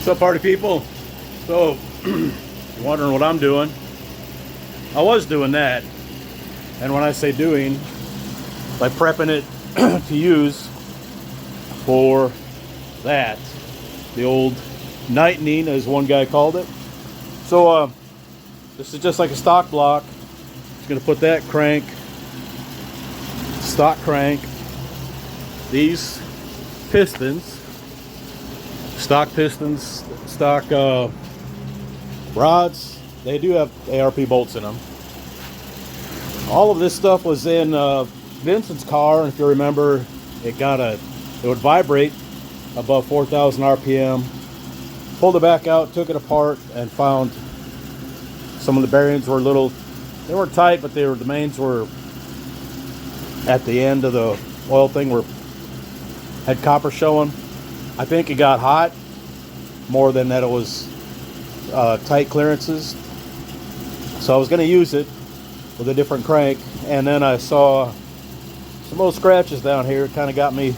What's up, party people? So, you're wondering what I'm doing. I was doing that, and when I say doing, by prepping it to use for that, the old Nitening, as one guy called it. So, this is just like a stock block. Just gonna put that crank, stock crank, these pistons, stock pistons, stock rods. They do have ARP bolts in them. All of this stuff was in Vincent's car, and if you remember, it would vibrate above 4,000 RPM. Pulled it back out, took it apart, and found some of the bearings were they weren't tight, but the mains were at the end of the oil thing had copper showing. I think it got hot more than that it was tight clearances. So I was going to use it with a different crank, and then I saw some old scratches down here. It kind of got me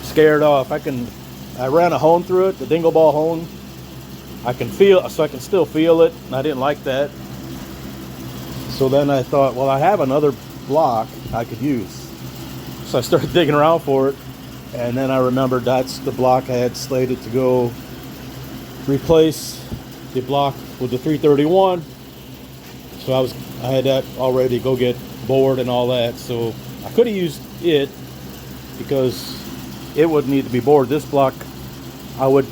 scared off. I ran a hone through it, the dingle ball hone. I can still feel it, and I didn't like that. So then I thought, well, I have another block I could use. So I started digging around for it, and then I remembered that's the block I had slated to go replace the block with the 331. So I had that all ready to go get bored and all that. So I could have used it because it would need to be bored. This block, I would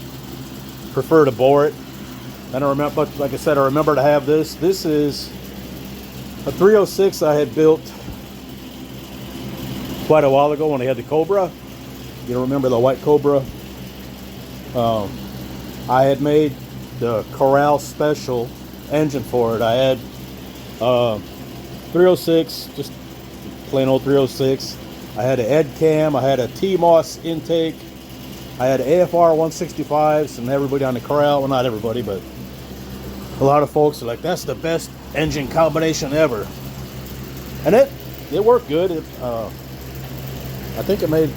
prefer to bore it. And I remember, but like I said, I remember to have this. This is a 306 I had built quite a while ago when I had the Cobra. You remember the white Cobra? I had made the Corral Special engine for it. I had 306, just plain old 306. I had an Ed Cam. I had a T-Moss intake. I had AFR 165s, and everybody on the Corral, well, not everybody, but a lot of folks are like, that's the best engine combination ever. And it worked good. I think it made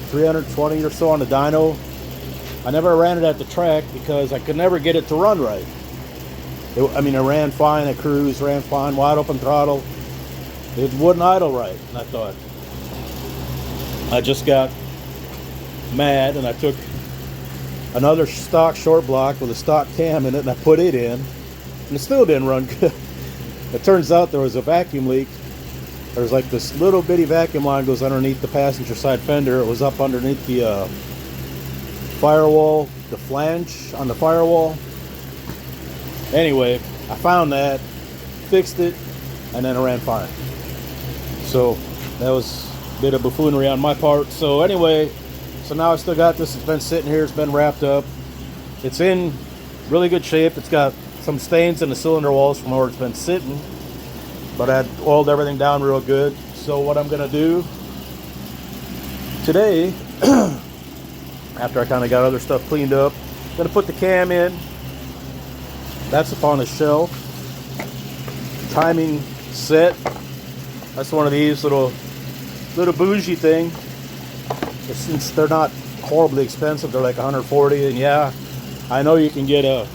320 or so on the dyno. I never ran it at the track because I could never get it to run right. It ran fine at cruise, ran fine, wide open throttle. It wouldn't idle right. And I thought, I just got mad, and I took another stock short block with a stock cam in it, and I put it in, and it still didn't run good. It turns out there was a vacuum leak. There's like this little bitty vacuum line goes underneath the passenger side fender. It was up underneath the firewall, the flange on the firewall. Anyway, I found that, fixed it, and then it ran fine. So that was a bit of buffoonery on my part. So anyway, so now I still got this. It's been sitting here. It's been wrapped up. It's in really good shape. It's got some stains in the cylinder walls from where it's been sitting, but I had oiled everything down real good. So what I'm going to do today, after I kind of got other stuff cleaned up, I'm going to put the cam in. That's upon a shelf. Timing set. That's one of these little bougie thing. Since they're not horribly expensive, they're like 140, and yeah, I know you can get a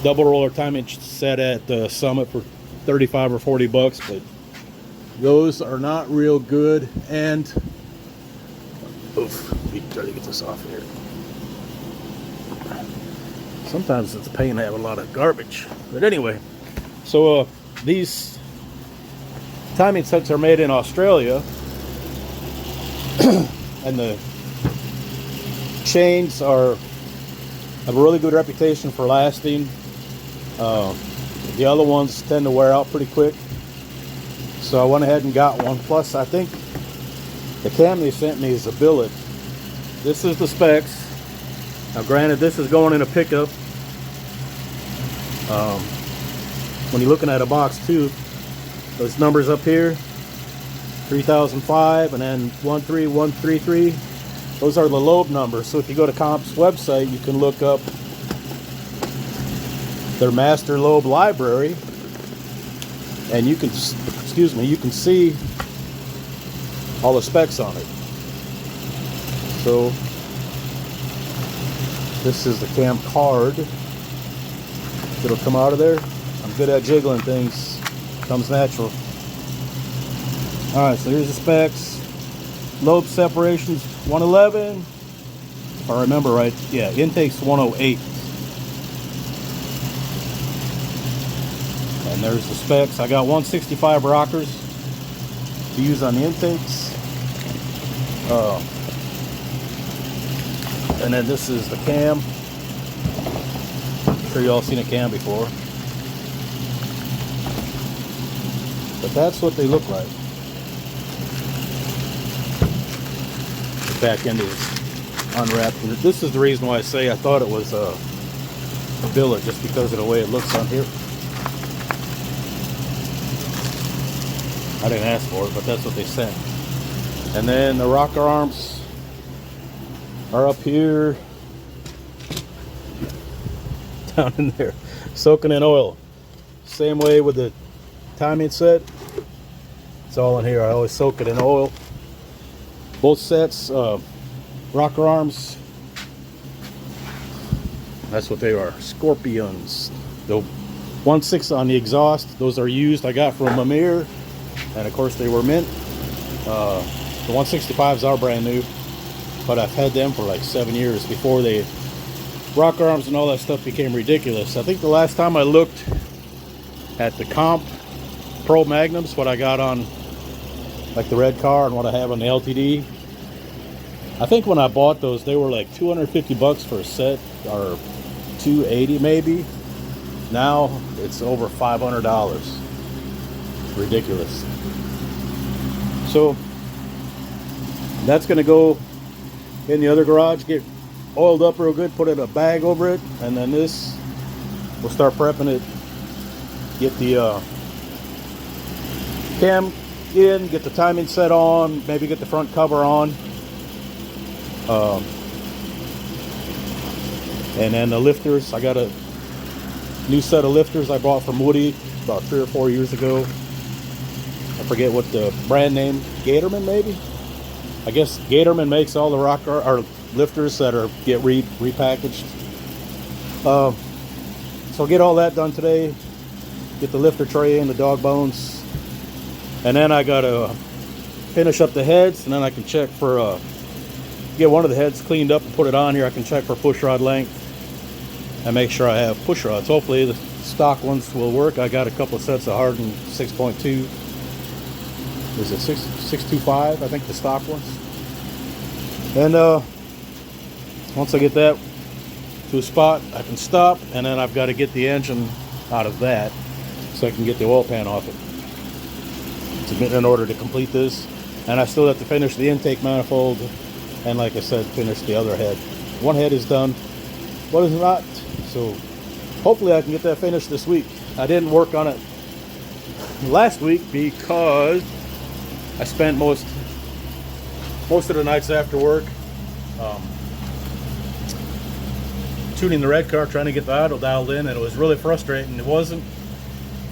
double roller timing set at Summit for 35 or 40 bucks, but those are not real good. And oof, let me try to get this off here. Sometimes it's a pain to have a lot of garbage, but anyway, so these timing sets are made in Australia. And the chains have a really good reputation for lasting. The other ones tend to wear out pretty quick. So I went ahead and got one. Plus, I think the cam they sent me is a billet. This is the specs. Now granted, this is going in a pickup. When you're looking at a box too, those numbers up here, 3005 and then 13133, those are the lobe numbers. So if you go to Comp's website, you can look up their master lobe library, and you can see all the specs on it. So This is the cam card. It'll come out of there. I'm good at jiggling things. Comes natural. Alright, so here's the specs. Lobe separations 111. If I remember right, yeah, intake's 108. And there's the specs. I got 165 rockers to use on the intakes. And then this is the cam. I'm sure you all seen a cam before. But that's what they look like. The back end is unwrapped. And this is the reason why I say I thought it was a billet, just because of the way it looks on here. I didn't ask for it, but that's what they sent. And then the rocker arms are up here, down in there, soaking in oil. Same way with the timing set. It's all in here. I always soak it in oil. Both sets, rocker arms. That's what they are. Scorpions. The 1.6 on the exhaust. Those are used. I got from Amir, and of course they were mint. The 165s are brand new, but I've had them for like 7 years before the rocker arms and all that stuff became ridiculous. I think the last time I looked at the Comp Pro Magnums, what I got on like the red car and what I have on the LTD, I think when I bought those they were like 250 bucks for a set, or 280 maybe. Now it's over $500. Ridiculous. So that's gonna go in the other garage, get oiled up real good, put in a bag over it, and then this, we'll start prepping it, get the cam in, get the timing set on, maybe get the front cover on, and then the lifters. I got a new set of lifters I bought from Woody about 3 or 4 years ago. I forget what the brand name, Gatorman maybe? I guess Gatorman makes all the rocker or lifters that are get repackaged. So get all that done today. Get the lifter tray in, the dog bones, and then I gotta finish up the heads, and then I can check for get one of the heads cleaned up and put it on here. I can check for push rod length and make sure I have push rods. Hopefully the stock ones will work. I got a couple of sets of hardened 6.2. Is it 625? I think the stock ones. And once I get that to a spot, I can stop, and then I've got to get the engine out of that so I can get the oil pan off it in order to complete this. And I still have to finish the intake manifold, and like I said, finish the other head. One head is done, one is not. So hopefully I can get that finished this week. I didn't work on it last week because I spent most of the nights after work tuning the red car, trying to get the idle dialed in, and it was really frustrating. It wasn't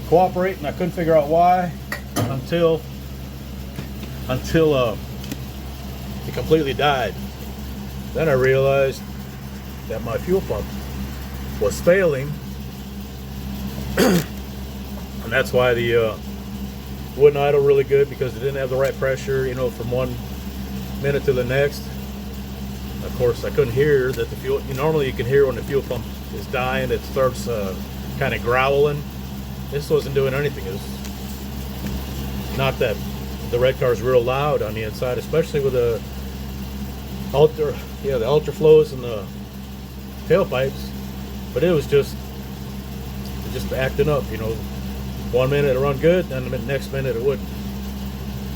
cooperating. I couldn't figure out why until it completely died. Then I realized that my fuel pump was failing, and that's why the wouldn't idle really good, because it didn't have the right pressure, you know, from 1 minute to the next. Of course, I couldn't hear that the fuel, normally you can hear when the fuel pump is dying, it starts kind of growling. This wasn't doing anything. It was not that the red car is real loud on the inside, especially with the the ultra flows and the tailpipes, but it was just acting up, you know. 1 minute it run good, then the next minute it wouldn't,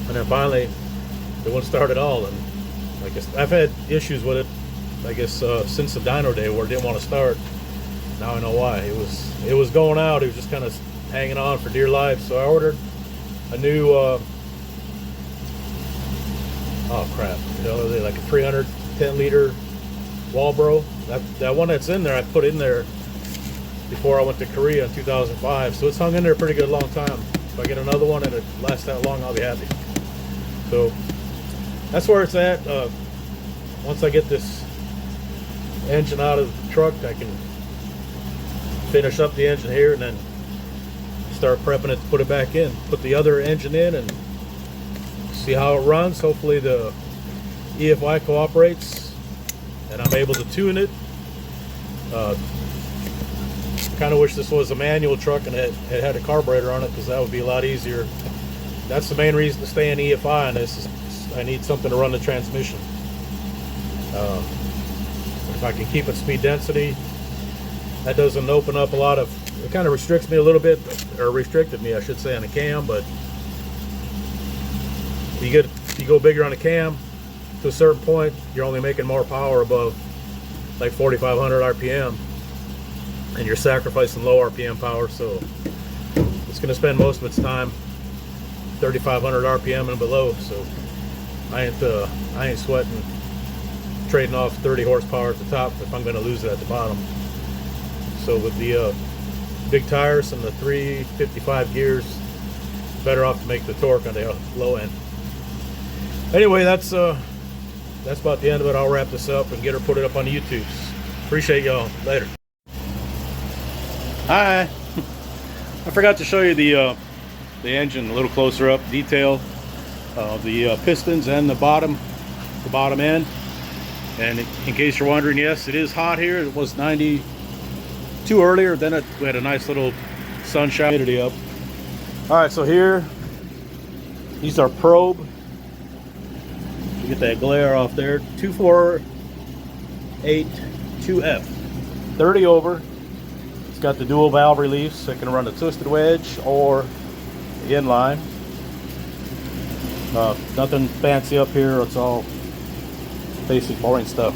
and then finally it wouldn't start at all. And I guess I've had issues with it, I guess since the dyno day, where it didn't want to start. Now I know why. It was going out. It was just kind of hanging on for dear life. So I ordered a new oh crap, you know, like a 310 liter Walbro. That one that's in there, I put in there before I went to Korea in 2005, so it's hung in there a pretty good long time. If I get another one and it lasts that long, I'll be happy. So that's where it's at. Once I get this engine out of the truck, I can finish up the engine here and then start prepping it to put it back in. Put the other engine in and see how it runs. Hopefully the EFI cooperates and I'm able to tune it. Kind of wish this was a manual truck and it had a carburetor on it, because that would be a lot easier. That's the main reason to stay in EFI on this, is I need something to run the transmission. If I can keep it speed density, that doesn't open up a lot of, it kind of restricts me a little bit, or restricted me I should say, on the cam. But you go bigger on the cam to a certain point, you're only making more power above like 4,500 RPM, and you're sacrificing low RPM power. So it's going to spend most of its time 3,500 RPM and below. So I ain't sweating trading off 30 horsepower at the top if I'm going to lose it at the bottom. So with the big tires and the 355 gears, better off to make the torque on the low end. Anyway, that's about the end of it. I'll wrap this up and get her put it up on the YouTube. Appreciate y'all. Later. Hi. I forgot to show you the engine a little closer up, detail of the pistons and the bottom end. And in case you're wondering, yes, it is hot here. It was 92 earlier. Then we had a nice little sunshine humidity up. All right, so here, these are probe. You get that glare off there. 2482F, 30 over. It's got the dual valve reliefs, so it can run a twisted wedge or the inline. Nothing fancy up here. It's all basic boring stuff.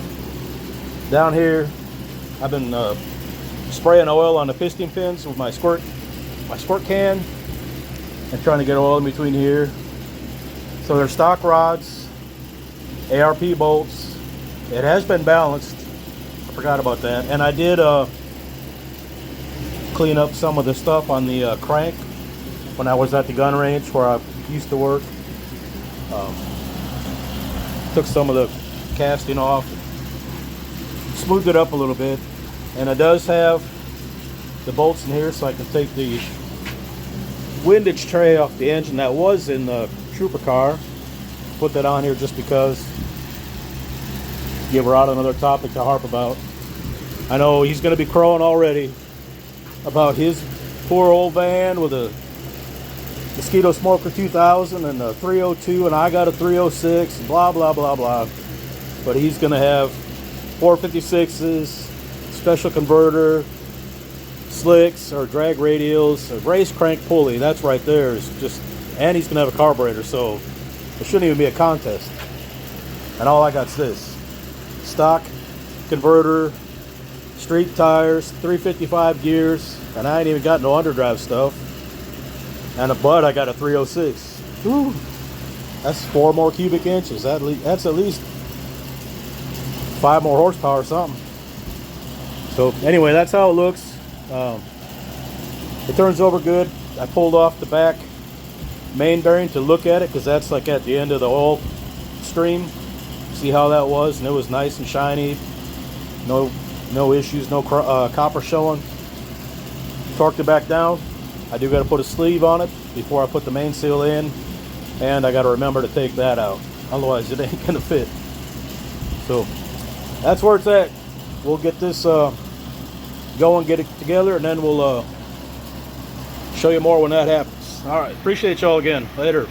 Down here, I've been spraying oil on the piston fins with my squirt can, and trying to get oil in between here. So they're stock rods, ARP bolts. It has been balanced. I forgot about that. And I did clean up some of the stuff on the crank when I was at the gun range where I used to work. Took some of the casting off, smoothed it up a little bit, and it does have the bolts in here, so I can take the windage tray off the engine that was in the trooper car, put that on here just because. Give her out another topic to harp about. I know he's going to be crowing already about his poor old van with a Mosquito Smoker 2000 and a 302, and I got a 306, blah blah blah blah. But he's going to have 456s, special converter, slicks or drag radials, a race crank pulley. That's right there. Is just, and he's going to have a carburetor, so it shouldn't even be a contest. And all I got's this: stock converter, street tires, 355 gears, and I ain't even got no underdrive stuff. And but I got a 306. Whew, that's 4 more cubic inches. That's at least 5 more horsepower or something. So anyway, that's how it looks. It turns over good. I pulled off the back main bearing to look at it, because that's like at the end of the oil stream. See how that was, and it was nice and shiny. No issues, no copper showing. Torqued it back down. I do got to put a sleeve on it before I put the main seal in, and I got to remember to take that out, otherwise it ain't gonna fit. So that's where it's at. We'll get this going, get it together, and then we'll show you more when that happens. All right, appreciate y'all again. Later.